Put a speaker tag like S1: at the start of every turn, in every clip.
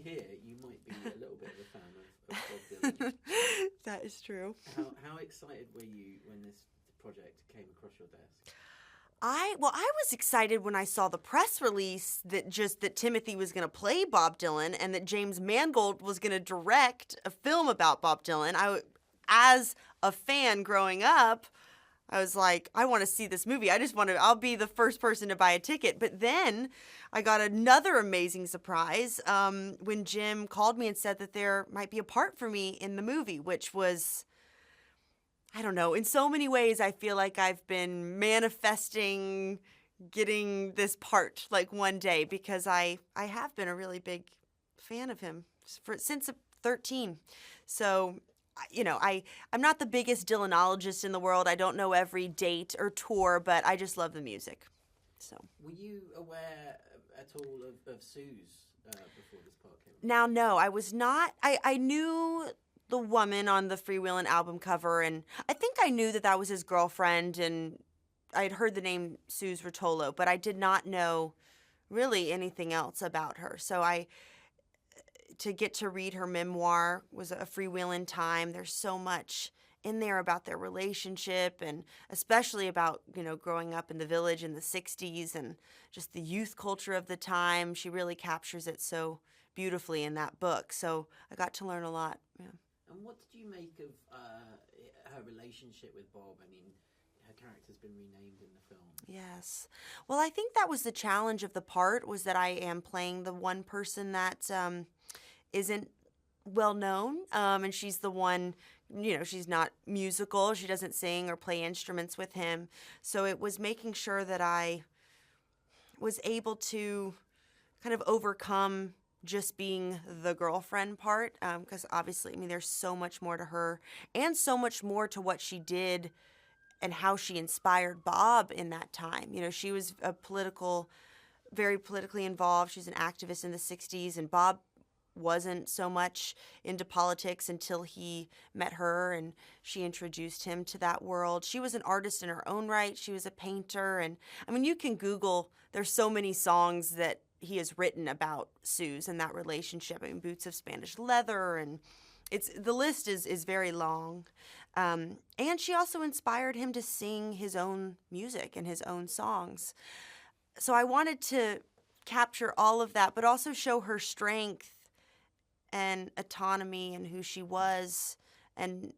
S1: hear, you might be a little bit of a fan of Bob Dylan.
S2: That is true.
S1: How excited were you when this project came across your desk?
S2: I was excited when I saw the press release that Timothy was going to play Bob Dylan and that James Mangold was going to direct a film about Bob Dylan. As a fan growing up, I was like, I want to see this movie. I'll be the first person to buy a ticket. But then I got another amazing surprise when Jim called me and said that there might be a part for me in the movie, which was, I don't know, in so many ways I feel like I've been manifesting getting this part like one day, because I have been a really big fan of him since 13. So, I'm not the biggest Dylanologist in the world. I don't know every date or tour, but I just love the music. So,
S1: were you aware at all of Sue's before this part came out?
S2: Now, no, I was not. I knew the woman on the Freewheelin' album cover, and I think I knew that was his girlfriend, and I had heard the name Suze Rotolo, but I did not know really anything else about her. So to get to read her memoir was a freewheeling time. There's so much in there about their relationship, and especially about, growing up in the Village in the 60s and just the youth culture of the time. She really captures it so beautifully in that book. So I got to learn a lot. Yeah.
S1: And what did you make of her relationship with Bob? I mean, her character's been renamed in the film.
S2: Yes. Well, I think that was the challenge of the part, was that I am playing the one person that isn't well known, and she's the one, she's not musical. She doesn't sing or play instruments with him. So it was making sure that I was able to kind of overcome just being the girlfriend part, because obviously, there's so much more to her and so much more to what she did and how she inspired Bob in that time. She was very politically involved. She was an activist in the 60s, and Bob wasn't so much into politics until he met her and she introduced him to that world. She was an artist in her own right. She was a painter. And you can Google, there's so many songs that he has written about Suze and that relationship. Boots of Spanish Leather, and the list is very long. And she also inspired him to sing his own music and his own songs. So I wanted to capture all of that, but also show her strength and autonomy and who she was. And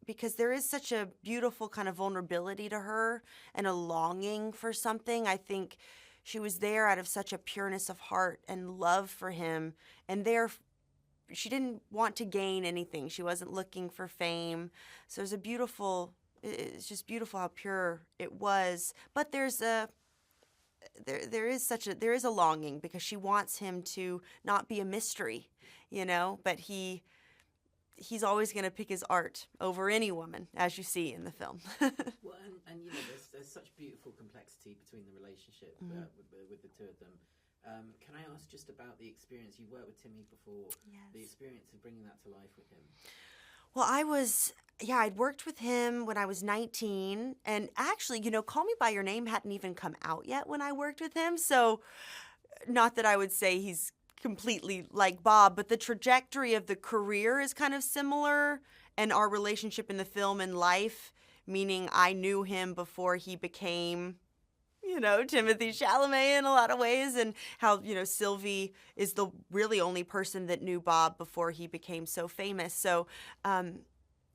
S2: because there is such a beautiful kind of vulnerability to her and a longing for something. I think she was there out of such a pureness of heart and love for him. And she didn't want to gain anything. She wasn't looking for fame. So it's just beautiful how pure it was. But there is a longing, because she wants him to not be a mystery, but he's always going to pick his art over any woman, as you see in the film.
S1: Well, and there's such beautiful complexity between the relationship with the two of them. Can I ask just about the experience? You worked with Timmy before.
S2: Yes.
S1: The experience of bringing that to life with him.
S2: Well, I'd worked with him when I was 19. And actually, Call Me By Your Name hadn't even come out yet when I worked with him. So not that I would say he's completely like Bob, but the trajectory of the career is kind of similar. And our relationship in the film and life, meaning I knew him before he became, Timothée Chalamet in a lot of ways, and how, Sylvie is the really only person that knew Bob before he became so famous. So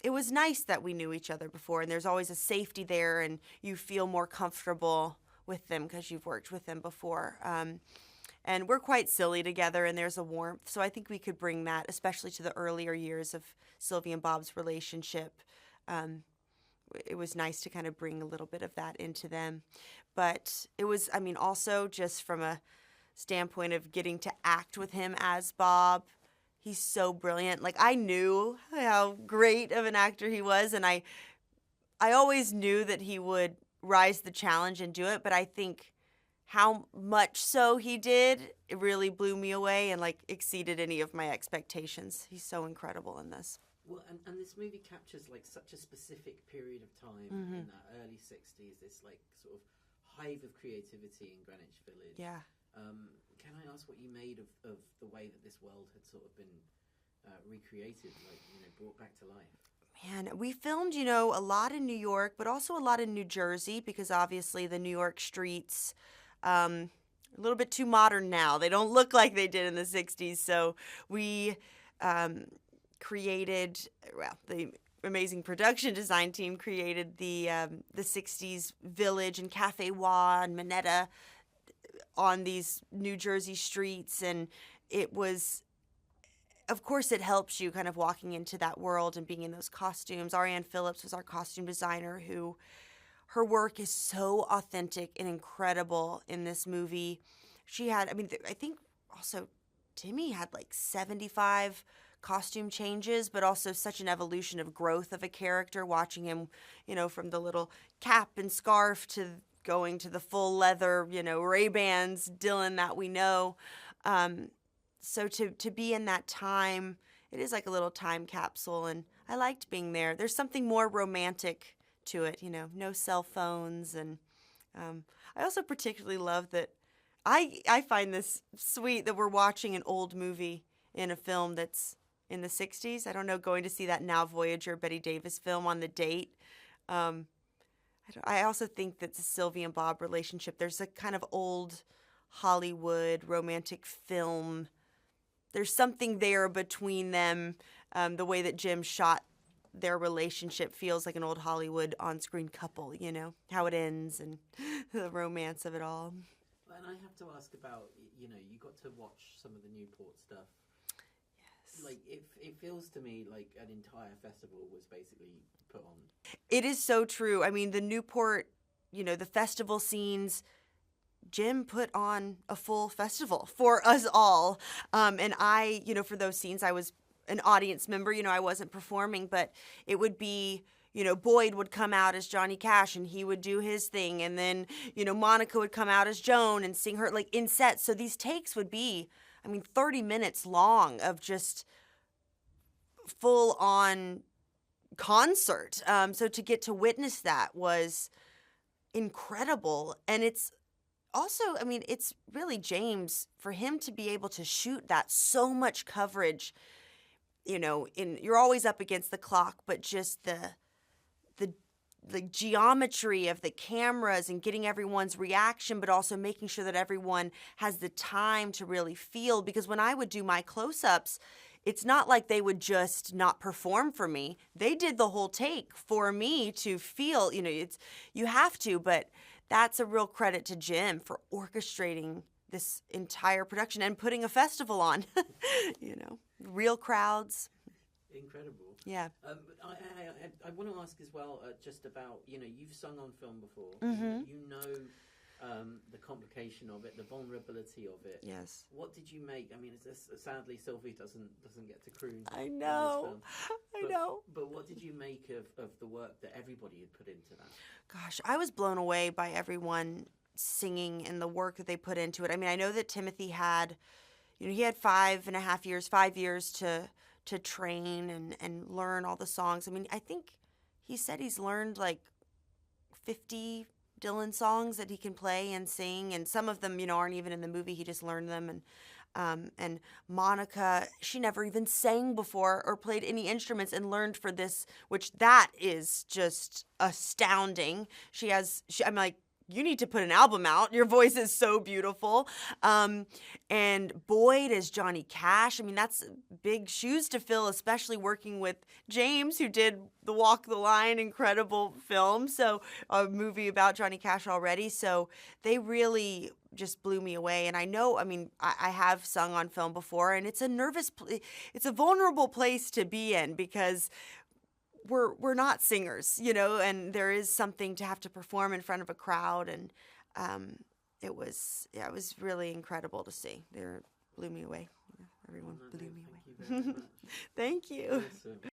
S2: it was nice that we knew each other before, and there's always a safety there, and you feel more comfortable with them because you've worked with them before. And we're quite silly together, and there's a warmth. So I think we could bring that, especially to the earlier years of Sylvie and Bob's relationship. It was nice to kind of bring a little bit of that into them. But it was, also just from a standpoint of getting to act with him as Bob, he's so brilliant. Like, I knew how great of an actor he was, and I always knew that he would rise the challenge and do it, but I think how much so he did, it really blew me away and exceeded any of my expectations. He's so incredible in this.
S1: Well, and this movie captures such a specific period of time in that early 60s, this sort of hive of creativity in Greenwich Village.
S2: Yeah.
S1: can I ask what you made of the way that this world had sort of been recreated, like, brought back to life?
S2: Man, we filmed, a lot in New York, but also a lot in New Jersey, because obviously the New York streets, a little bit too modern now. They don't look like they did in the 60s. So we created, the amazing production design team created the 60s village and Cafe Wa and Minetta on these New Jersey streets. And it was, of course, it helps you kind of walking into that world and being in those costumes. Ariane Phillips was our costume designer, who her work is so authentic and incredible in this movie. She had, I think also Timmy had like 75 costume changes, but also such an evolution of growth of a character, watching him, from the little cap and scarf to going to the full leather, Ray-Bans Dylan that we know. So to be in that time, it is like a little time capsule, and I liked being there. There's something more romantic to it, no cell phones. And I also particularly love that I find this sweet that we're watching an old movie in a film that's in the 60s. I don't know, going to see that Now Voyager Betty Davis film on the date. I also think that the Sylvie and Bob relationship, there's a kind of old Hollywood romantic film. There's something there between them. The way that Jim shot their relationship feels like an old Hollywood on-screen couple, how it ends and the romance of it all.
S1: And I have to ask about, you got to watch some of the Newport stuff. Yes. Like, it feels to me like an entire festival was basically put on.
S2: It is so true. The Newport, the festival scenes, Jim put on a full festival for us all. And I, for those scenes, I was an audience member. I wasn't performing, but it would be, Boyd would come out as Johnny Cash and he would do his thing. And then, Monica would come out as Joan and sing her, like, in sets. So these takes would be, 30 minutes long of just full on concert. So to get to witness that was incredible. And it's also, it's really James, for him to be able to shoot that, so much coverage, you're always up against the clock, but just the geometry of the cameras and getting everyone's reaction, but also making sure that everyone has the time to really feel. Because when I would do my close-ups, it's not like they would just not perform for me. They did the whole take for me to feel, you have to, but that's a real credit to Jim for orchestrating this entire production and putting a festival on, real crowds.
S1: Incredible.
S2: Yeah.
S1: I want to ask as well, just about, you've sung on film before.
S2: Mm-hmm.
S1: The complication of it, the vulnerability of it.
S2: Yes.
S1: What did you make? Sadly, Sylvie doesn't get to croon.
S2: I know. I know.
S1: But what did you make of the work that everybody had put into that?
S2: Gosh, I was blown away by everyone singing and the work that they put into it. I know that Timothy had, he had 5 years to train and learn all the songs. I think he said he's learned like 50 Dylan songs that he can play and sing, and some of them, aren't even in the movie. He just learned them. And Monica, she never even sang before or played any instruments and learned for this, which that is just astounding. I'm like, you need to put an album out. Your voice is so beautiful. And Boyd as Johnny Cash. That's big shoes to fill, especially working with James, who did the Walk the Line, incredible film. So a movie about Johnny Cash already. So they really just blew me away. And I know, I have sung on film before, and it's it's a vulnerable place to be in, because we're not singers, and there is something to have to perform in front of a crowd, and it was really incredible to see. They blew me away. Everyone blew me away.
S1: Thank you very much.
S2: Thank you.
S1: Awesome.